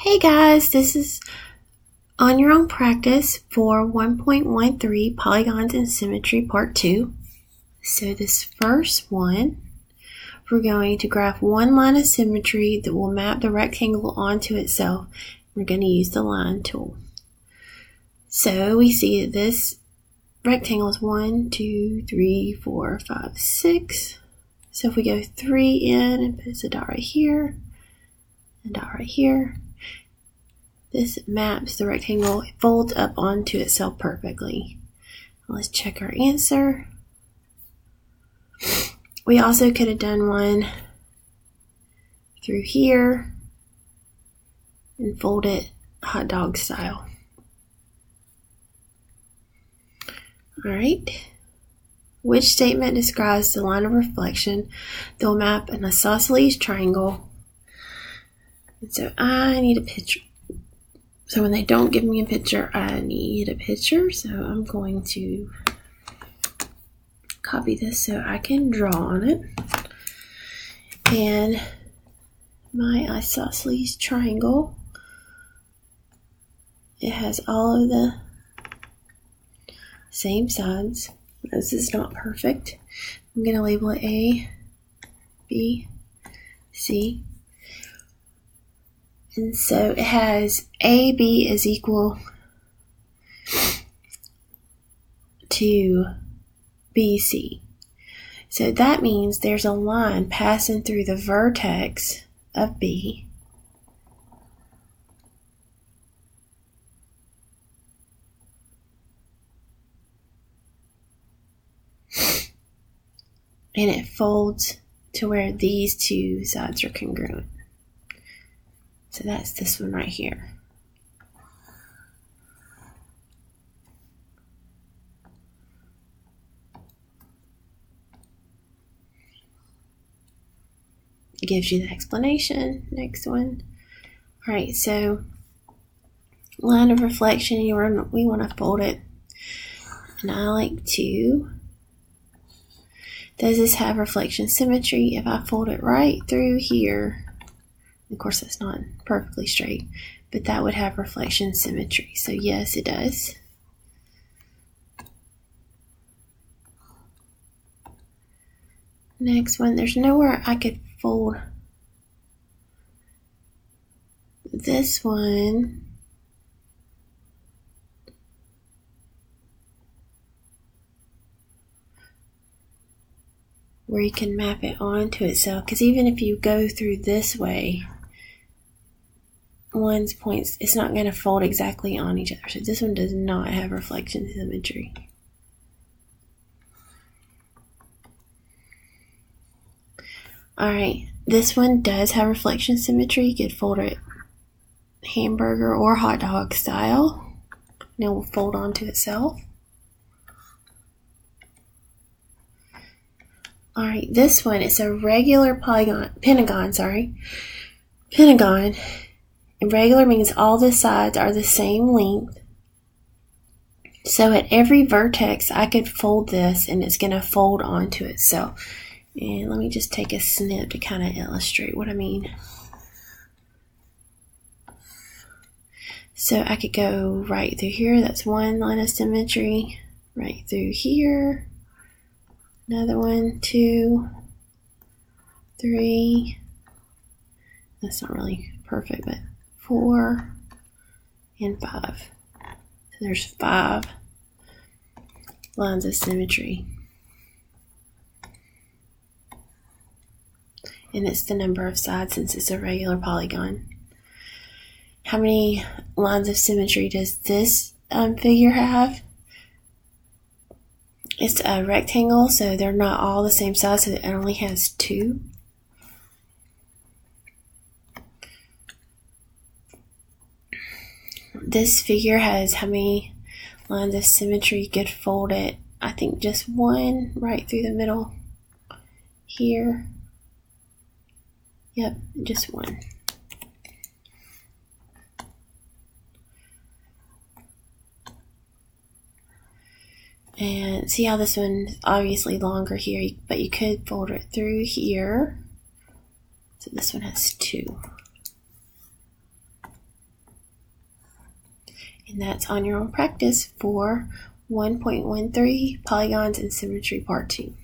Hey guys, this is On Your Own Practice for 1.13 Polygons and Symmetry Part 2. So this first one, we're going to graph one line of symmetry that will map the rectangle onto itself. We're going to use the line tool. So we see that this rectangle is 1, 2, 3, 4, 5, 6. So if we go 3 in and put a dot right here, and a dot right here, this maps the rectangle, it folds up onto itself perfectly. Let's check our answer. We also could have done one through here and fold it hot dog style. Alright. Which statement describes the line of reflection that will map an isosceles triangle? And so I need a picture. So when they don't give me a picture, I need a picture. So I'm going to copy this so I can draw on it. And my isosceles triangle, it has all of the same sides. This is not perfect. I'm going to label it A, B, C. And so it has AB is equal to BC. So that means there's a line passing through the vertex of B. And it folds to where these two sides are congruent. So that's this one right here. It gives you the explanation. Next one. All right, so line of reflection, we want to fold it. And I like to. Does this have reflection symmetry? If I fold it right through here, of course, that's not perfectly straight, but that would have reflection symmetry. So yes, it does. Next one, there's nowhere I could fold this one. Where you can map it onto itself, because even if you go through this way, one's points, it's not going to fold exactly on each other. So this one does not have reflection symmetry. Alright, this one does have reflection symmetry. You could fold it hamburger or hot dog style. And it will fold onto itself. Alright, this one is a regular pentagon. Pentagon. And regular means all the sides are the same length. So at every vertex, I could fold this and it's going to fold onto itself. And let me just take a snip to kind of illustrate what I mean. So I could go right through here. That's one line of symmetry. Right through here. Another one, 2, 3. That's not really perfect, but 4 and 5. So there's 5 lines of symmetry. And it's the number of sides since it's a regular polygon. How many lines of symmetry does this figure have? It's a rectangle, so they're not all the same size, so it only has 2. This figure has how many lines of symmetry? You could fold it, I think just one right through the middle here. Yep, just one. And see how this one's obviously longer here, but you could fold it through here. So this one has 2. And that's On Your Own Practice for 1.13 Polygons and Symmetry Part 2.